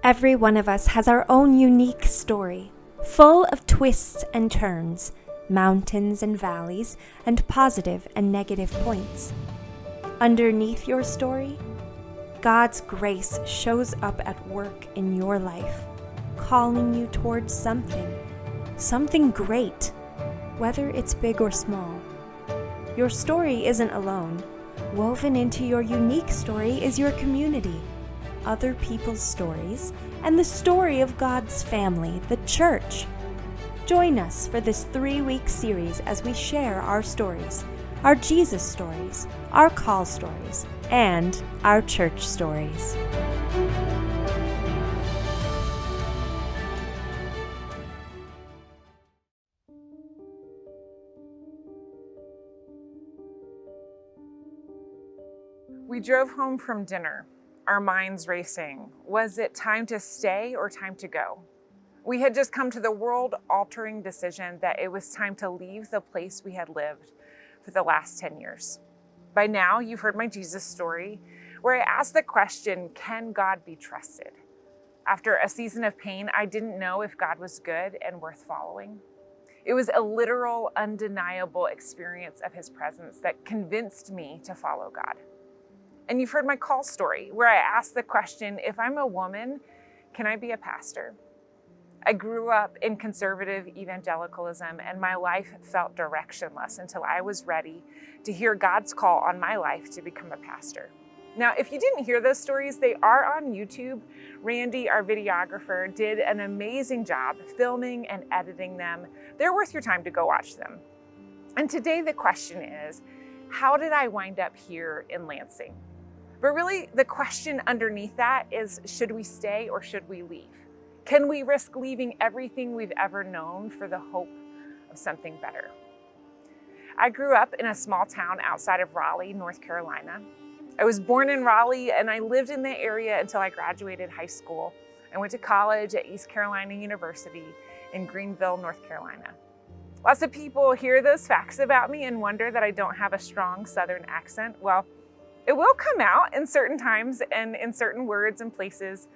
Every one of us has our own unique story, full of twists and turns, mountains and valleys, and positive and negative points. Underneath your story, God's grace shows up at work in your life, calling you towards something great, whether it's big or small. Your story isn't alone. Woven into your unique story is your community, other people's stories, and the story of God's family, the church. Join us for this 3-week series as we share our stories, our Jesus stories, our call stories, and our church stories. We drove home from dinner, our minds racing. Was it time to stay or time to go? We had just come to the world-altering decision that it was time to leave the place we had lived for the last 10 years. By now, you've heard my Jesus story, where I asked the question, can God be trusted? After a season of pain, I didn't know if God was good and worth following. It was a literal, undeniable experience of His presence that convinced me to follow God. And you've heard my call story, where I asked the question, if I'm a woman, can I be a pastor? I grew up in conservative evangelicalism, and my life felt directionless until I was ready to hear God's call on my life to become a pastor. Now, if you didn't hear those stories, they are on YouTube. Randy, our videographer, did an amazing job filming and editing them. They're worth your time to go watch them. And today the question is, how did I wind up here in Lansing? But really, the question underneath that is, should we stay or should we leave? Can we risk leaving everything we've ever known for the hope of something better? I grew up in a small town outside of Raleigh, North Carolina. I was born in Raleigh and I lived in the area until I graduated high school. I went to college at East Carolina University in Greenville, North Carolina. Lots of people hear those facts about me and wonder that I don't have a strong Southern accent. Well, it will come out in certain times and in certain words and places.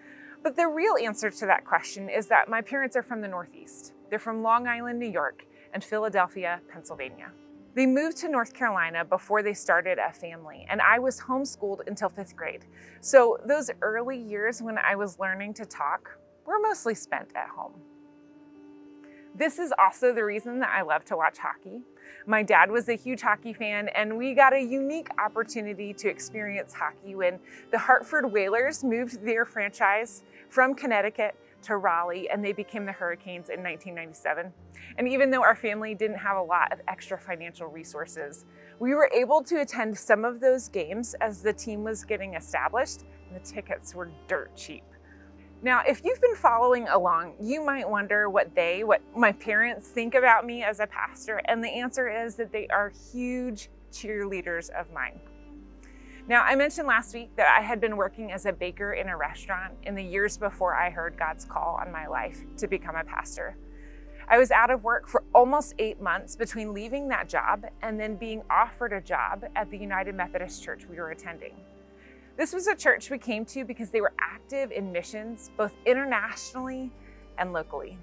But the real answer to that question is that my parents are from the Northeast. They're from Long Island, New York, and Philadelphia, Pennsylvania. They moved to North Carolina before they started a family, and I was homeschooled until 5th grade. So those early years when I was learning to talk were mostly spent at home. This is also the reason that I love to watch hockey. My dad was a huge hockey fan, and we got a unique opportunity to experience hockey when the Hartford Whalers moved their franchise from Connecticut to Raleigh, and they became the Hurricanes in 1997. And even though our family didn't have a lot of extra financial resources, we were able to attend some of those games as the team was getting established, and the tickets were dirt cheap. Now, if you've been following along, you might wonder what my parents think about me as a pastor, and the answer is that they are huge cheerleaders of mine. Now, I mentioned last week that I had been working as a baker in a restaurant in the years before I heard God's call on my life to become a pastor. I was out of work for almost 8 months between leaving that job and then being offered a job at the United Methodist Church we were attending. This was a church we came to because they were active in missions, both internationally and locally.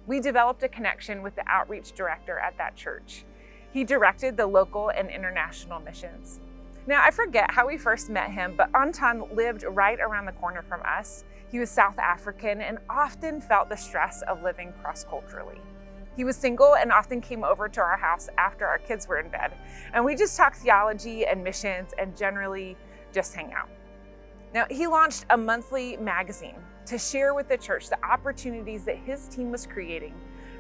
We developed a connection with the outreach director at that church. He directed the local and international missions. Now, I forget how we first met him, but Anton lived right around the corner from us. He was South African and often felt the stress of living cross-culturally. He was single and often came over to our house after our kids were in bed. And we just talked theology and missions and generally just hang out. Now, he launched a monthly magazine to share with the church the opportunities that his team was creating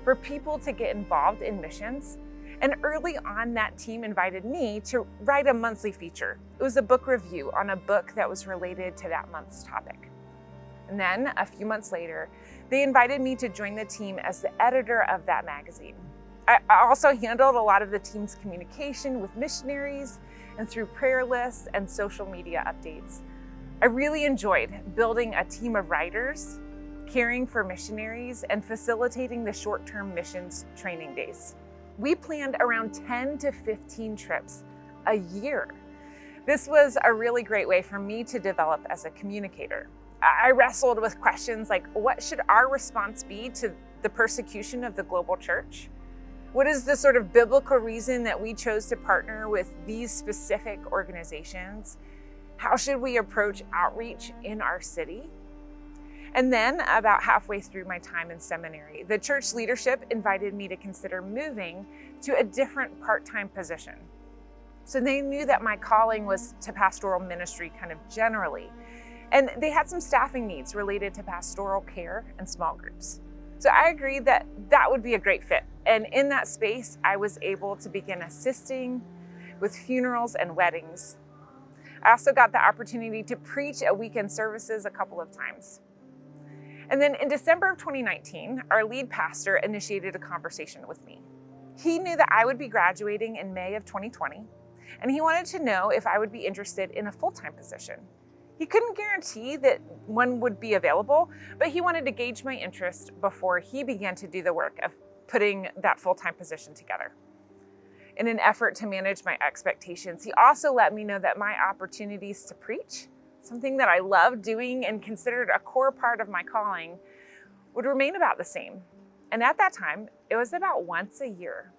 for people to get involved in missions. And early on, that team invited me to write a monthly feature. It was a book review on a book that was related to that month's topic. And then a few months later, they invited me to join the team as the editor of that magazine. I also handled a lot of the team's communication with missionaries and through prayer lists and social media updates. I really enjoyed building a team of writers, caring for missionaries, and facilitating the short-term missions training days. We planned around 10 to 15 trips a year. This was a really great way for me to develop as a communicator. I wrestled with questions like, what should our response be to the persecution of the global church? What is the sort of biblical reason that we chose to partner with these specific organizations? How should we approach outreach in our city? And then about halfway through my time in seminary, the church leadership invited me to consider moving to a different part-time position. So they knew that my calling was to pastoral ministry kind of generally. And they had some staffing needs related to pastoral care and small groups. So I agreed that that would be a great fit. And in that space, I was able to begin assisting with funerals and weddings. I also got the opportunity to preach at weekend services a couple of times. And then in December of 2019, our lead pastor initiated a conversation with me. He knew that I would be graduating in May of 2020, and he wanted to know if I would be interested in a full-time position. He couldn't guarantee that one would be available, but he wanted to gauge my interest before he began to do the work of putting that full-time position together. In an effort to manage my expectations, he also let me know that my opportunities to preach, something that I loved doing and considered a core part of my calling, would remain about the same. And at that time, it was about once a year.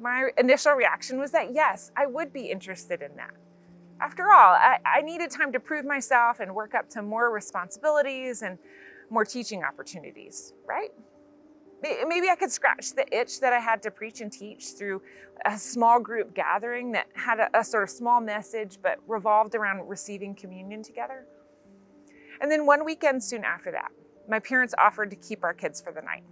My initial reaction was that yes, I would be interested in that. After all, I needed time to prove myself and work up to more responsibilities and more teaching opportunities, right? Maybe I could scratch the itch that I had to preach and teach through a small group gathering that had a sort of small message, but revolved around receiving communion together. And then one weekend soon after that, my parents offered to keep our kids for the night.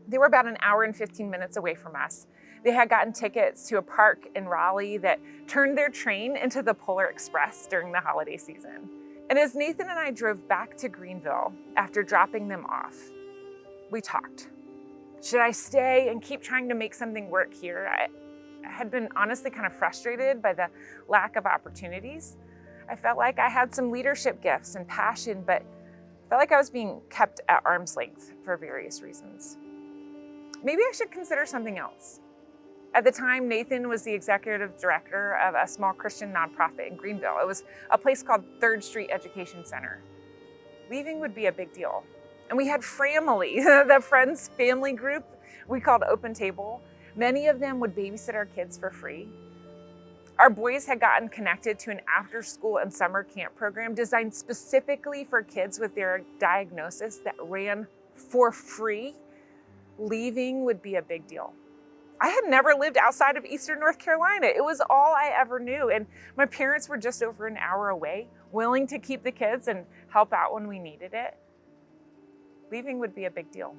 They were about an hour and 15 minutes away from us. They had gotten tickets to a park in Raleigh that turned their train into the Polar Express during the holiday season. And as Nathan and I drove back to Greenville after dropping them off, we talked. Should I stay and keep trying to make something work here? I had been honestly kind of frustrated by the lack of opportunities. I felt like I had some leadership gifts and passion, but felt like I was being kept at arm's length for various reasons. Maybe I should consider something else. At the time, Nathan was the executive director of a small Christian nonprofit in Greenville. It was a place called 3rd Street Education Center. Leaving would be a big deal. And we had family, the friends family group we called Open Table. Many of them would babysit our kids for free. Our boys had gotten connected to an after-school and summer camp program designed specifically for kids with their diagnosis that ran for free. Leaving would be a big deal. I had never lived outside of Eastern North Carolina. It was all I ever knew. And my parents were just over an hour away, willing to keep the kids and help out when we needed it. Leaving would be a big deal.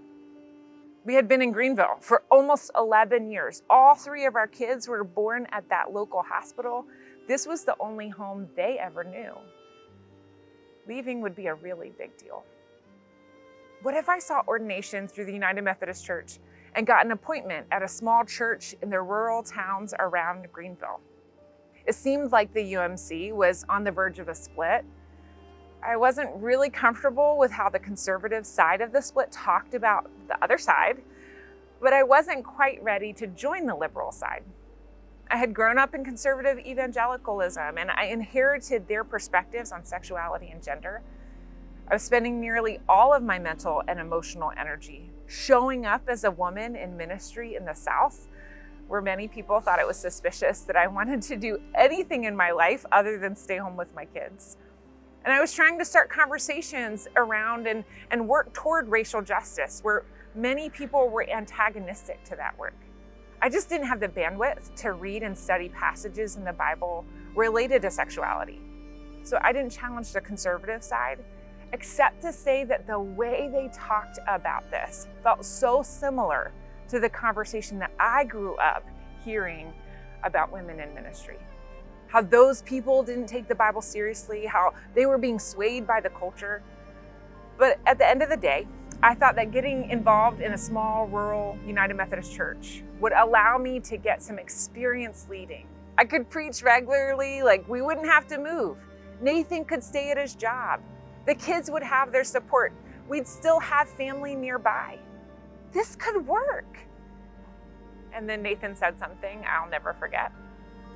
We had been in Greenville for almost 11 years. All 3 of our kids were born at that local hospital. This was the only home they ever knew. Leaving would be a really big deal. What if I saw ordination through the United Methodist Church and got an appointment at a small church in the rural towns around Greenville? It seemed like the UMC was on the verge of a split. I wasn't really comfortable with how the conservative side of the split talked about the other side, but I wasn't quite ready to join the liberal side. I had grown up in conservative evangelicalism, and I inherited their perspectives on sexuality and gender. I was spending nearly all of my mental and emotional energy showing up as a woman in ministry in the South, where many people thought it was suspicious that I wanted to do anything in my life other than stay home with my kids. And I was trying to start conversations around and work toward racial justice, where many people were antagonistic to that work. I just didn't have the bandwidth to read and study passages in the Bible related to sexuality. So I didn't challenge the conservative side, except to say that the way they talked about this felt so similar to the conversation that I grew up hearing about women in ministry. How those people didn't take the Bible seriously, how they were being swayed by the culture. But at the end of the day, I thought that getting involved in a small rural United Methodist church would allow me to get some experience leading. I could preach regularly, like we wouldn't have to move. Nathan could stay at his job. The kids would have their support. We'd still have family nearby. This could work. And then Nathan said something I'll never forget.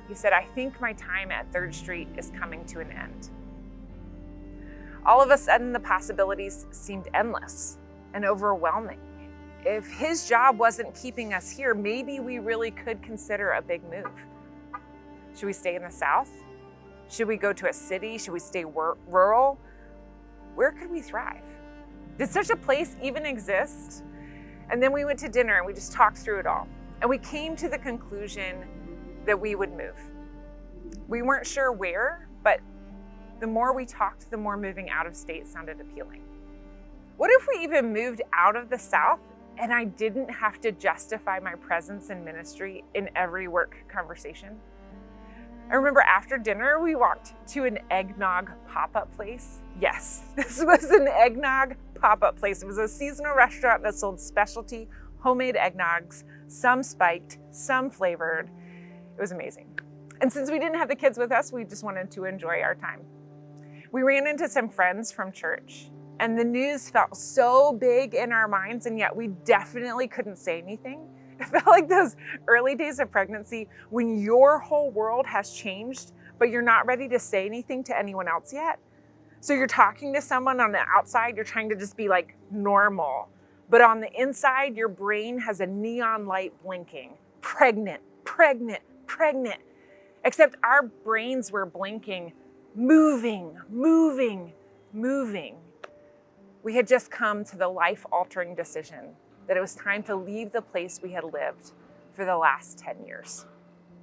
He said, "I think my time at 3rd Street is coming to an end." All of a sudden, the possibilities seemed endless and overwhelming. If his job wasn't keeping us here, maybe we really could consider a big move. Should we stay in the South? Should we go to a city? Should we stay rural? Where could we thrive? Did such a place even exist? And then we went to dinner and we just talked through it all. And we came to the conclusion that we would move. We weren't sure where, but the more we talked, the more moving out of state sounded appealing. What if we even moved out of the South and I didn't have to justify my presence in ministry in every work conversation? I remember after dinner, we walked to an eggnog pop-up place. Yes, this was an eggnog pop-up place. It was a seasonal restaurant that sold specialty homemade eggnogs, some spiked, some flavored. It was amazing. And since we didn't have the kids with us, we just wanted to enjoy our time. We ran into some friends from church, and the news felt so big in our minds, and yet we definitely couldn't say anything. It felt like those early days of pregnancy when your whole world has changed, but you're not ready to say anything to anyone else yet. So you're talking to someone on the outside, you're trying to just be like normal, but on the inside, your brain has a neon light blinking. Pregnant, pregnant, pregnant. Except our brains were blinking, moving, moving, moving. We had just come to the life-altering decision that it was time to leave the place we had lived for the last 10 years.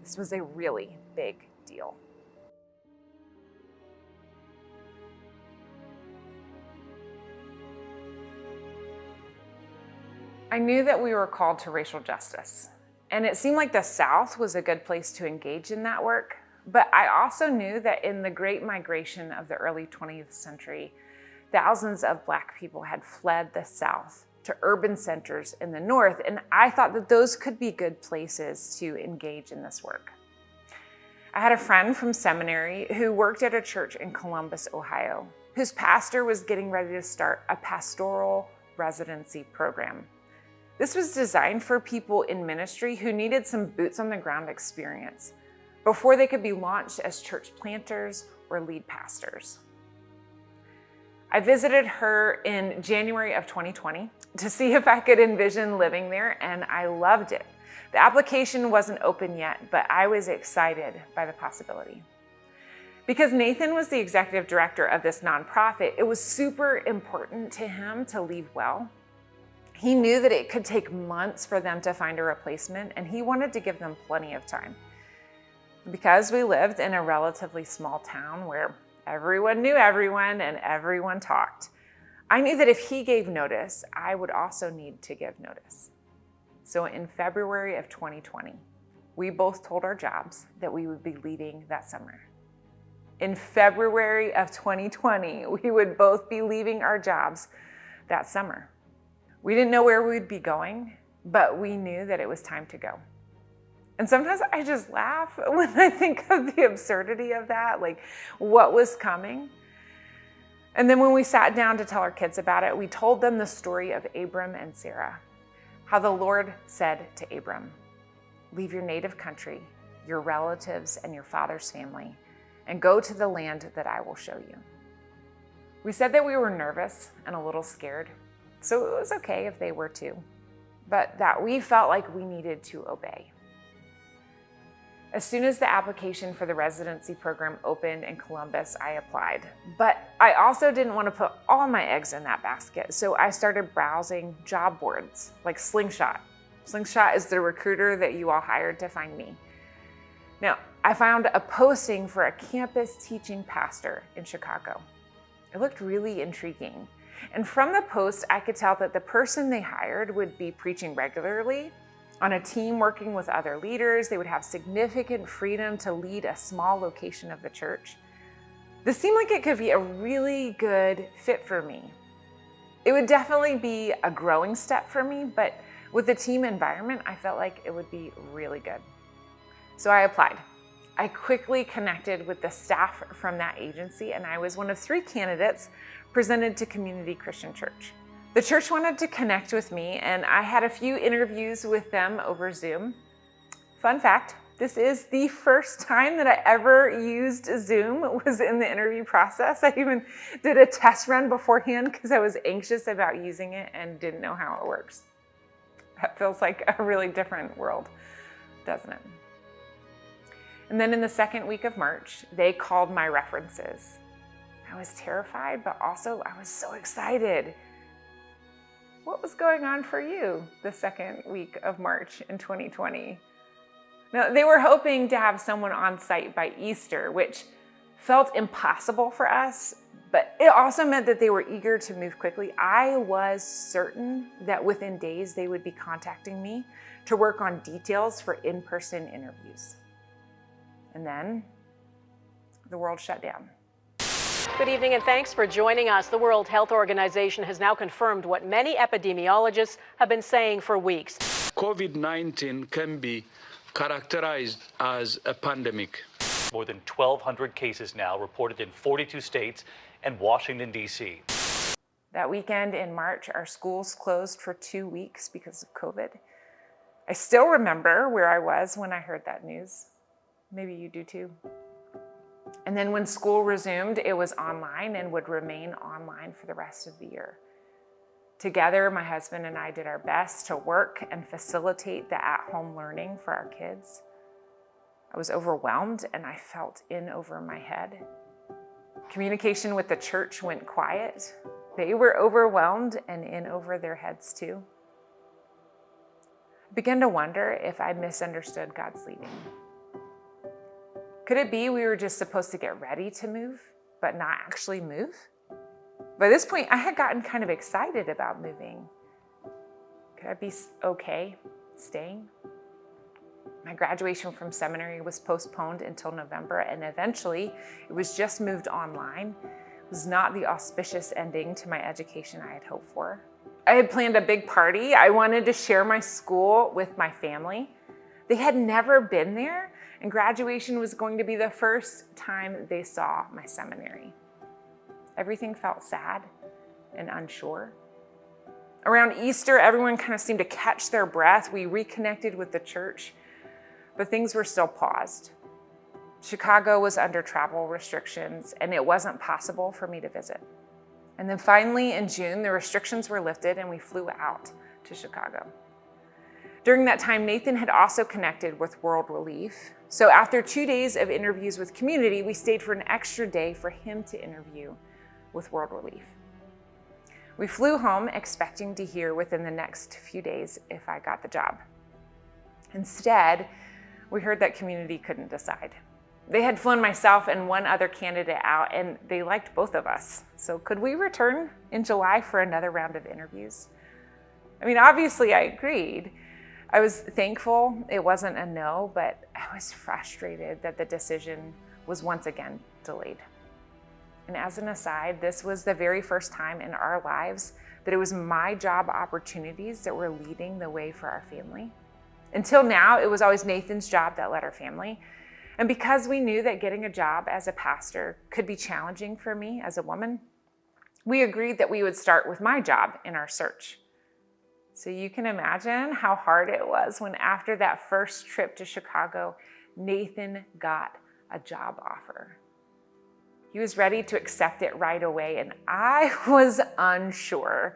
This was a really big deal. I knew that we were called to racial justice, and it seemed like the South was a good place to engage in that work, but I also knew that in the Great Migration of the early 20th century, thousands of Black people had fled the South to urban centers in the North, and I thought that those could be good places to engage in this work. I had a friend from seminary who worked at a church in Columbus, Ohio, whose pastor was getting ready to start a pastoral residency program. This was designed for people in ministry who needed some boots on the ground experience before they could be launched as church planters or lead pastors. I visited her in January of 2020 to see if I could envision living there, and I loved it. The application wasn't open yet, but I was excited by the possibility. Because Nathan was the executive director of this nonprofit, it was super important to him to leave well. He knew that it could take months for them to find a replacement, and he wanted to give them plenty of time. Because we lived in a relatively small town where everyone knew everyone and everyone talked, I knew that if he gave notice, I would also need to give notice. So in February of 2020, we both told our jobs that we would be leaving that summer. In February of 2020, we would both be leaving our jobs that summer. We didn't know where we'd be going, but we knew that it was time to go. And sometimes I just laugh when I think of the absurdity of that, like what was coming. And then when we sat down to tell our kids about it, we told them the story of Abram and Sarah, how the Lord said to Abram, "Leave your native country, your relatives, and your father's family, and go to the land that I will show you." We said that we were nervous and a little scared, so it was okay if they were too, but that we felt like we needed to obey. As soon as the application for the residency program opened in Columbus, I applied. But I also didn't want to put all my eggs in that basket, so I started browsing job boards like Slingshot. Slingshot is the recruiter that you all hired to find me. Now, I found a posting for a campus teaching pastor in Chicago. It looked really intriguing. And from the post, I could tell that the person they hired would be preaching regularly on a team working with other leaders. They would have significant freedom to lead a small location of the church. This seemed like it could be a really good fit for me. It would definitely be a growing step for me, but with the team environment, I felt like it would be really good. So I applied. I quickly connected with the staff from that agency, and I was one of 3 candidates presented to Community Christian Church. The church wanted to connect with me, and I had a few interviews with them over Zoom. Fun fact, This is the first time that I ever used Zoom. It was in the interview process. I even did a test run beforehand because I was anxious about using it and didn't know how it works. That feels like a really different world, doesn't it? And then in the second week of March, they called my references. I was terrified, but also I was so excited. What was going on for you the second week of March in 2020? Now, they were hoping to have someone on site by Easter, which felt impossible for us, but it also meant that they were eager to move quickly. I was certain that within days they would be contacting me to work on details for in-person interviews. And then the world shut down. Good evening and thanks for joining us. The World Health Organization has now confirmed what many epidemiologists have been saying for weeks. COVID-19 can be characterized as a pandemic. More than 1,200 cases now reported in 42 states and Washington, D.C. That weekend in March, our schools closed for 2 weeks because of COVID. I still remember where I was when I heard that news. Maybe you do too. And then when school resumed, it was online and would remain online for the rest of the year. Together, my husband and I did our best to work and facilitate the at-home learning for our kids. I was overwhelmed and I felt in over my head. Communication with the church went quiet. They were overwhelmed and in over their heads too. I began to wonder if I misunderstood God's leading. Could it be we were just supposed to get ready to move, but not actually move? By this point, I had gotten kind of excited about moving. Could I be okay staying? My graduation from seminary was postponed until November, and eventually it was just moved online. It was not the auspicious ending to my education I had hoped for. I had planned a big party. I wanted to share my school with my family. They had never been there, and graduation was going to be the first time they saw my seminary. Everything felt sad and unsure. Around Easter, everyone kind of seemed to catch their breath. We reconnected with the church, but things were still paused. Chicago was under travel restrictions, and it wasn't possible for me to visit. And then finally, in June, the restrictions were lifted, and we flew out to Chicago. During that time, Nathan had also connected with World Relief. So after 2 days of interviews with community, we stayed for an extra day for him to interview with World Relief. We flew home expecting to hear within the next few days if I got the job. Instead, we heard that community couldn't decide. They had flown myself and one other candidate out, and they liked both of us. So could we return in July for another round of interviews? I mean, obviously I agreed. I was thankful it wasn't a no, but I was frustrated that the decision was once again delayed. And as an aside, this was the very first time in our lives that it was my job opportunities that were leading the way for our family. Until now, it was always Nathan's job that led our family. And because we knew that getting a job as a pastor could be challenging for me as a woman, we agreed that we would start with my job in our search. So you can imagine how hard it was when after that first trip to Chicago, Nathan got a job offer. He was ready to accept it right away, and I was unsure.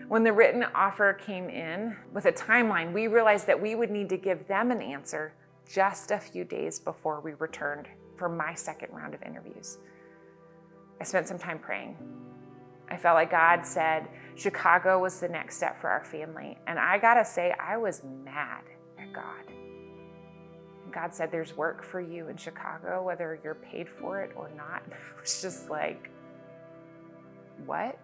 When the written offer came in with a timeline, we realized that we would need to give them an answer just a few days before we returned for my second round of interviews. I spent some time praying. I felt like God said Chicago was the next step for our family, and I gotta say, I was mad at God. God said, there's work for you in Chicago, whether you're paid for it or not. I was just like, what?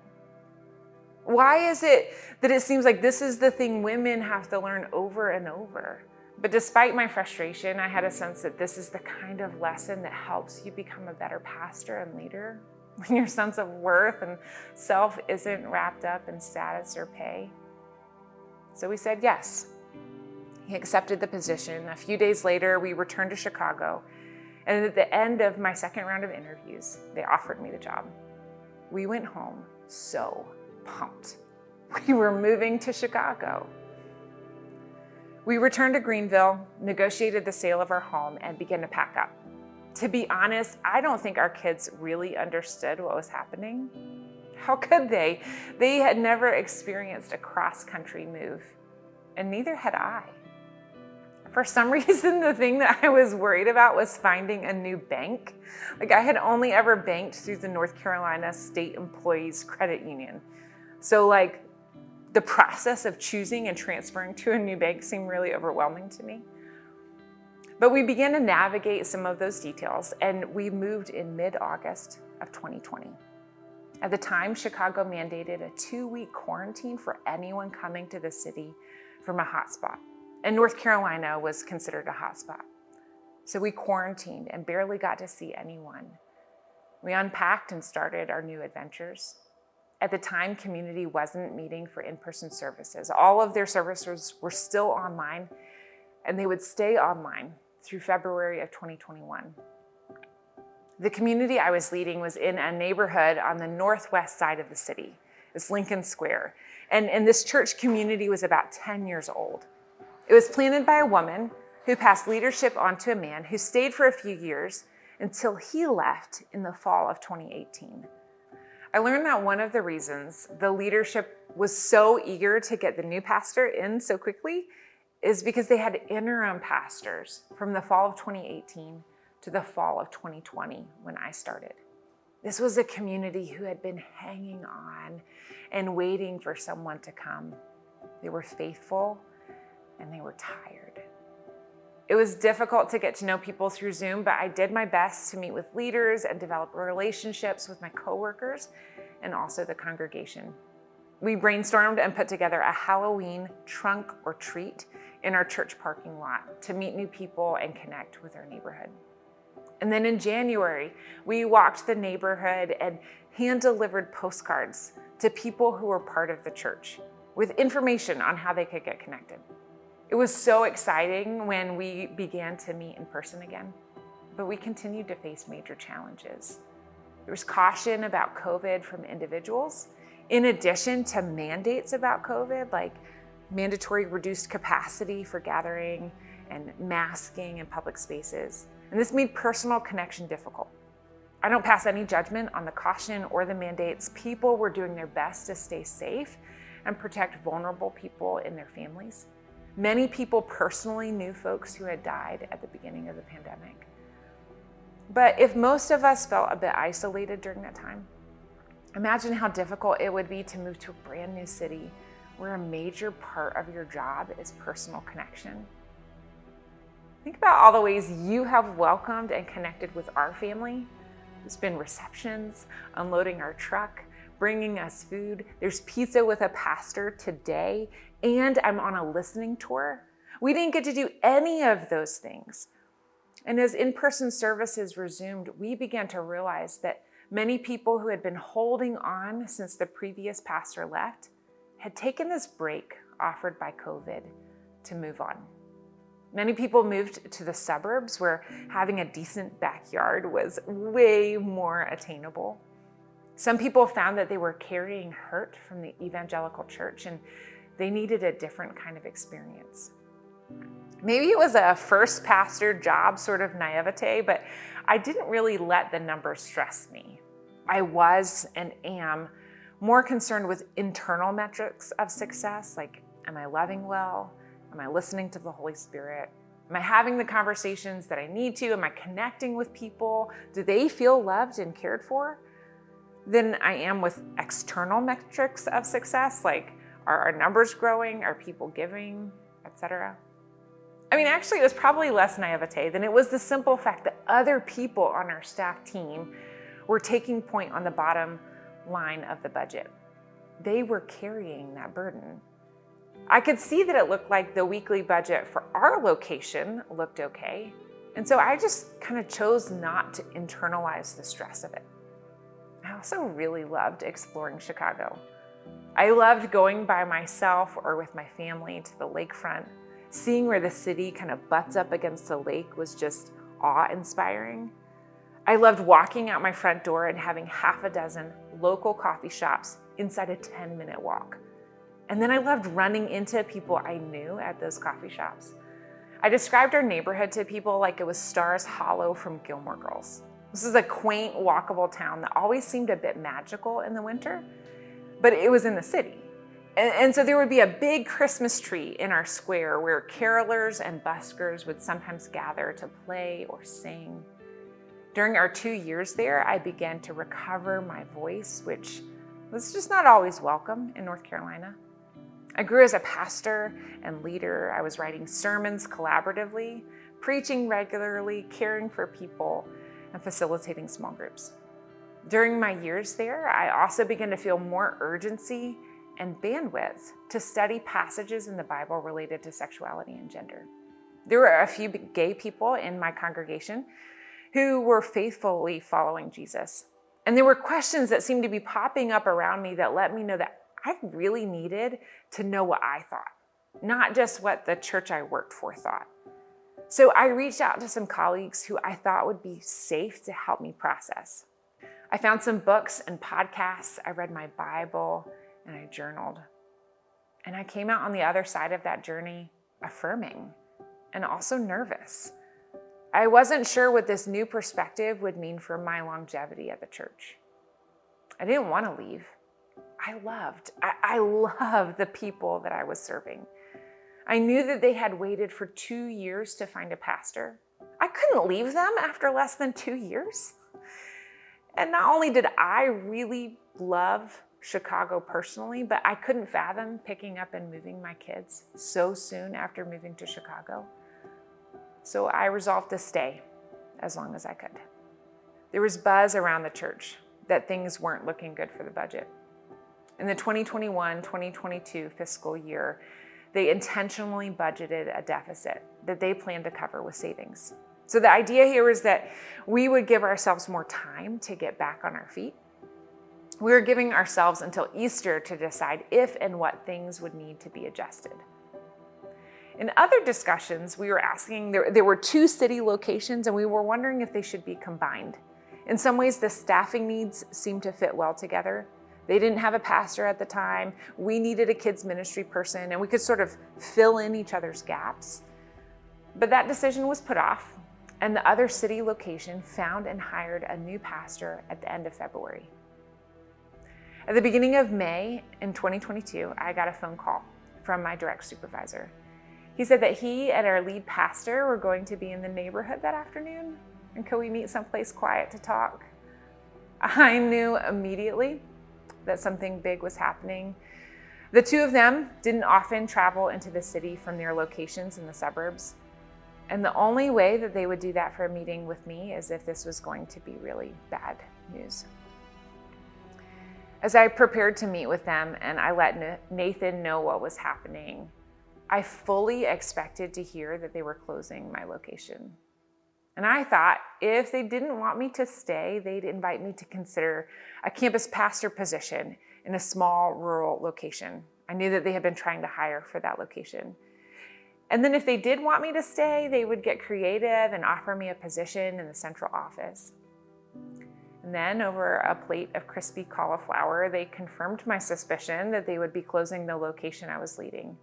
Why is it that it seems like this is the thing women have to learn over and over? But despite my frustration, I had a sense that this is the kind of lesson that helps you become a better pastor and leader when your sense of worth and self isn't wrapped up in status or pay. So we said yes. He accepted the position. A few days later, we returned to Chicago. And at the end of my second round of interviews, they offered me the job. We went home so pumped. We were moving to Chicago. We returned to Greenville, negotiated the sale of our home, and began to pack up. To be honest, I don't think our kids really understood what was happening. How could they? They had never experienced a cross-country move, and neither had I. For some reason, the thing that I was worried about was finding a new bank. I had only ever banked through the North Carolina State Employees Credit Union. So the process of choosing and transferring to a new bank seemed really overwhelming to me. But we began to navigate some of those details, and we moved in mid-August of 2020. At the time, Chicago mandated a 2-week quarantine for anyone coming to the city from a hotspot. And North Carolina was considered a hotspot. So we quarantined and barely got to see anyone. We unpacked and started our new adventures. At the time, community wasn't meeting for in-person services. All of their services were still online, and they would stay online through February of 2021. The community I was leading was in a neighborhood on the northwest side of the city. It's Lincoln Square. And this church community was about 10 years old. It was planted by a woman who passed leadership on to a man who stayed for a few years until he left in the fall of 2018. I learned that one of the reasons the leadership was so eager to get the new pastor in so quickly is because they had interim pastors from the fall of 2018 to the fall of 2020 when I started. This was a community who had been hanging on and waiting for someone to come. They were faithful and they were tired. It was difficult to get to know people through Zoom, but I did my best to meet with leaders and develop relationships with my coworkers and also the congregation. We brainstormed and put together a Halloween trunk or treat in our church parking lot to meet new people and connect with our neighborhood. And then in January, we walked the neighborhood and hand-delivered postcards to people who were part of the church with information on how they could get connected. It was so exciting when we began to meet in person again, but we continued to face major challenges. There was caution about COVID from individuals, in addition to mandates about COVID, like mandatory reduced capacity for gathering and masking in public spaces. And this made personal connection difficult. I don't pass any judgment on the caution or the mandates. People were doing their best to stay safe and protect vulnerable people and their families. Many people personally knew folks who had died at the beginning of the pandemic. But if most of us felt a bit isolated during that time, imagine how difficult it would be to move to a brand new city where a major part of your job is personal connection. Think about all the ways you have welcomed and connected with our family. There's been receptions, unloading our truck, bringing us food. There's pizza with a pastor today, and I'm on a listening tour. We didn't get to do any of those things. And as in-person services resumed, we began to realize that many people who had been holding on since the previous pastor left had taken this break offered by COVID to move on. Many people moved to the suburbs where having a decent backyard was way more attainable. Some people found that they were carrying hurt from the evangelical church and they needed a different kind of experience. Maybe it was a first pastor job sort of naivete, but I didn't really let the numbers stress me. I was and am more concerned with internal metrics of success, like, am I loving well? Am I listening to the Holy Spirit? Am I having the conversations that I need to? Am I connecting with people? Do they feel loved and cared for? Than I am with external metrics of success, like, are our numbers growing? Are people giving, etc.? I mean, actually, it was probably less naivete than it was the simple fact that other people on our staff team were taking point on the bottom line of the budget. They were carrying that burden. I could see that it looked like the weekly budget for our location looked okay. And so I just kind of chose not to internalize the stress of it. I also really loved exploring Chicago. I loved going by myself or with my family to the lakefront. Seeing where the city kind of butts up against the lake was just awe-inspiring. I loved walking out my front door and having half a dozen local coffee shops inside a 10-minute walk. And then I loved running into people I knew at those coffee shops. I described our neighborhood to people like it was Stars Hollow from Gilmore Girls. This is a quaint, walkable town that always seemed a bit magical in the winter, but it was in the city. And so there would be a big Christmas tree in our square where carolers and buskers would sometimes gather to play or sing. During our 2 years there, I began to recover my voice, which was just not always welcome in North Carolina. I grew as a pastor and leader. I was writing sermons collaboratively, preaching regularly, caring for people, and facilitating small groups. During my years there, I also began to feel more urgency and bandwidth to study passages in the Bible related to sexuality and gender. There were a few gay people in my congregation who were faithfully following Jesus. And there were questions that seemed to be popping up around me that let me know that I really needed to know what I thought, not just what the church I worked for thought. So I reached out to some colleagues who I thought would be safe to help me process. I found some books and podcasts, I read my Bible, and I journaled. And I came out on the other side of that journey affirming and also nervous. I wasn't sure what this new perspective would mean for my longevity at the church. I didn't want to leave. I loved the people that I was serving. I knew that they had waited for 2 years to find a pastor. I couldn't leave them after less than 2 years. And not only did I really love Chicago personally, but I couldn't fathom picking up and moving my kids so soon after moving to Chicago. So I resolved to stay as long as I could. There was buzz around the church that things weren't looking good for the budget. In the 2021-2022 fiscal year, they intentionally budgeted a deficit that they planned to cover with savings. So the idea here is that we would give ourselves more time to get back on our feet. We were giving ourselves until Easter to decide if and what things would need to be adjusted. In other discussions, we were asking, there were 2 city locations and we were wondering if they should be combined. In some ways, the staffing needs seemed to fit well together. They didn't have a pastor at the time. We needed a kids ministry person and we could sort of fill in each other's gaps. But that decision was put off and the other city location found and hired a new pastor at the end of February. At the beginning of May in 2022, I got a phone call from my direct supervisor. He said that he and our lead pastor were going to be in the neighborhood that afternoon, and could we meet someplace quiet to talk? I knew immediately that something big was happening. The 2 of them didn't often travel into the city from their locations in the suburbs, and the only way that they would do that for a meeting with me is if this was going to be really bad news. As I prepared to meet with them and I let Nathan know what was happening, I fully expected to hear that they were closing my location. And I thought if they didn't want me to stay, they'd invite me to consider a campus pastor position in a small rural location. I knew that they had been trying to hire for that location. And then if they did want me to stay, they would get creative and offer me a position in the central office. And then over a plate of crispy cauliflower, they confirmed my suspicion that they would be closing the location I was leading.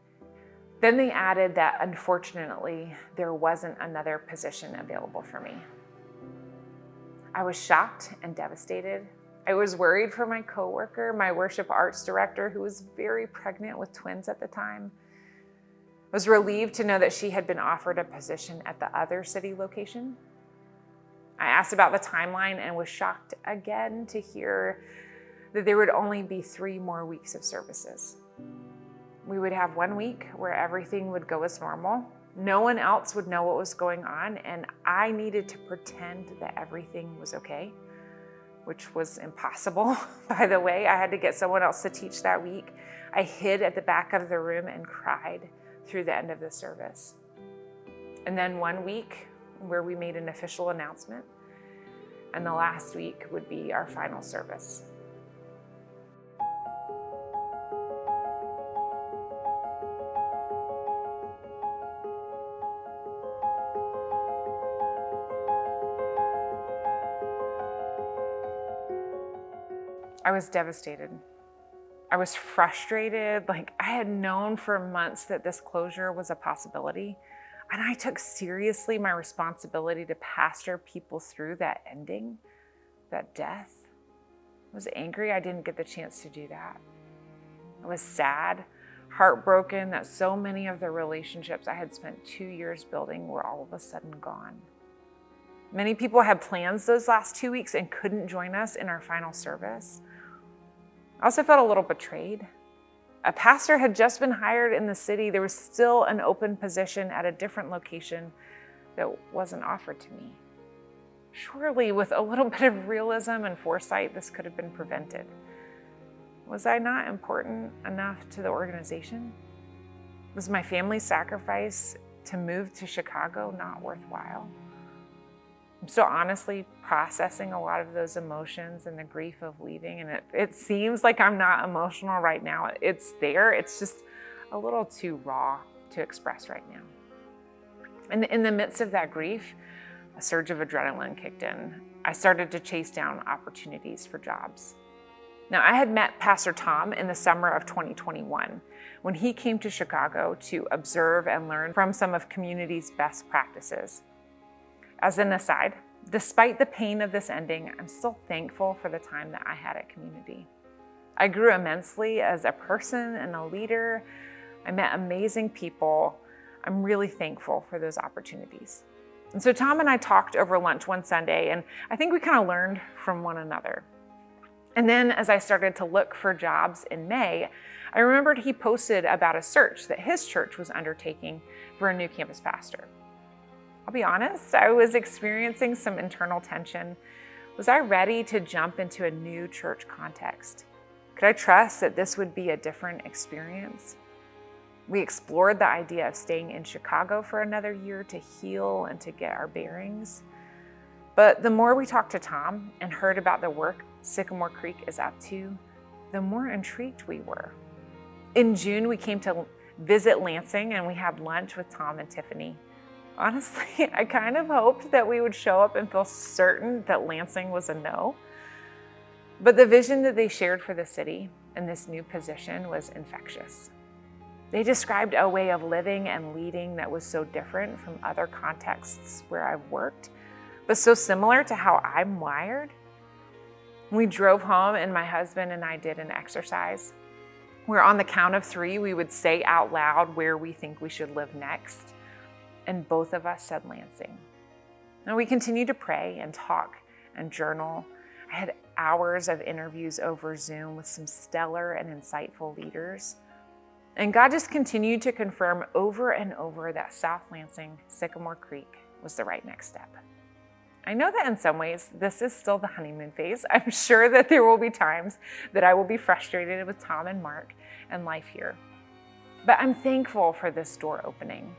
Then they added that unfortunately, there wasn't another position available for me. I was shocked and devastated. I was worried for my coworker, my worship arts director, who was very pregnant with twins at the time. I was relieved to know that she had been offered a position at the other city location. I asked about the timeline and was shocked again to hear that there would only be 3 more weeks of services. We would have 1 week where everything would go as normal. No one else would know what was going on, and I needed to pretend that everything was okay, which was impossible, by the way. I had to get someone else to teach that week. I hid at the back of the room and cried through the end of the service. And then 1 week where we made an official announcement, and the last week would be our final service. I was devastated. I was frustrated. Like, I had known for months that this closure was a possibility. And I took seriously my responsibility to pastor people through that ending, that death. I was angry I didn't get the chance to do that. I was sad, heartbroken that so many of the relationships I had spent 2 years building were all of a sudden gone. Many people had plans those last 2 weeks and couldn't join us in our final service. I also felt a little betrayed. A pastor had just been hired in the city. There was still an open position at a different location that wasn't offered to me. Surely, with a little bit of realism and foresight, this could have been prevented. Was I not important enough to the organization? Was my family's sacrifice to move to Chicago not worthwhile? I'm still honestly processing a lot of those emotions and the grief of leaving, and it seems like I'm not emotional right now. It's there, it's just a little too raw to express right now. And in the midst of that grief, a surge of adrenaline kicked in. I started to chase down opportunities for jobs. Now, I had met Pastor Tom in the summer of 2021 when he came to Chicago to observe and learn from some of community's best practices. As an aside, despite the pain of this ending, I'm still thankful for the time that I had at Community. I grew immensely as a person and a leader. I met amazing people. I'm really thankful for those opportunities. And so Tom and I talked over lunch one Sunday, and I think we kind of learned from one another. And then as I started to look for jobs in May, I remembered he posted about a search that his church was undertaking for a new campus pastor. I'll be honest, I was experiencing some internal tension. Was I ready to jump into a new church context? Could I trust that this would be a different experience? We explored the idea of staying in Chicago for another year to heal and to get our bearings. But the more we talked to Tom and heard about the work Sycamore Creek is up to, the more intrigued we were. In June, we came to visit Lansing and we had lunch with Tom and Tiffany. Honestly, I kind of hoped that we would show up and feel certain that Lansing was a no. But the vision that they shared for the city and this new position was infectious. They described a way of living and leading that was so different from other contexts where I've worked, but so similar to how I'm wired. We drove home and my husband and I did an exercise where on the count of 3, we would say out loud where we think we should live next. And both of us said Lansing. And we continued to pray and talk and journal. I had hours of interviews over Zoom with some stellar and insightful leaders. And God just continued to confirm over and over that South Lansing, Sycamore Creek was the right next step. I know that in some ways, this is still the honeymoon phase. I'm sure that there will be times that I will be frustrated with Tom and Mark and life here. But I'm thankful for this door opening.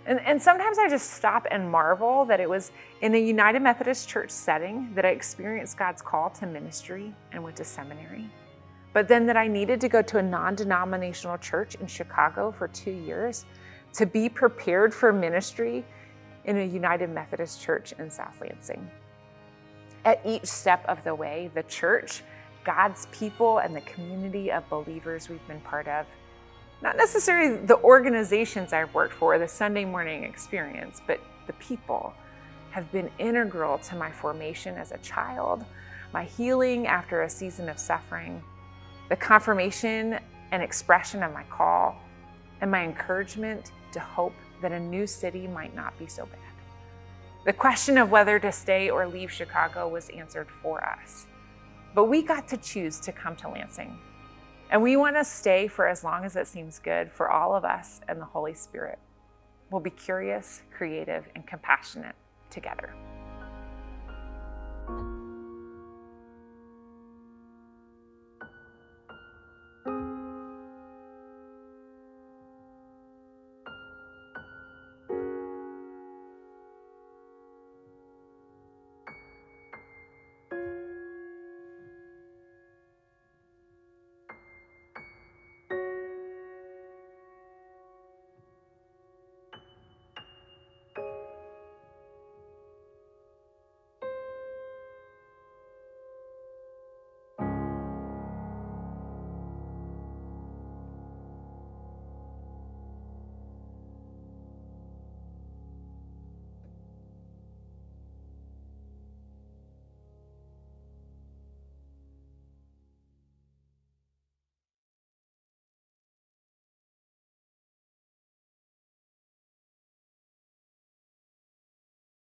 And sometimes I just stop and marvel that it was in a United Methodist Church setting that I experienced God's call to ministry and went to seminary. But then that I needed to go to a non-denominational church in Chicago for 2 years to be prepared for ministry in a United Methodist Church in South Lansing. At each step of the way, the church, God's people, and the community of believers we've been part of, not necessarily the organizations I've worked for, the Sunday morning experience, but the people have been integral to my formation as a child, my healing after a season of suffering, the confirmation and expression of my call, and my encouragement to hope that a new city might not be so bad. The question of whether to stay or leave Chicago was answered for us, but we got to choose to come to Lansing. And we want to stay for as long as it seems good for all of us and the Holy Spirit. We'll be curious, creative, and compassionate together.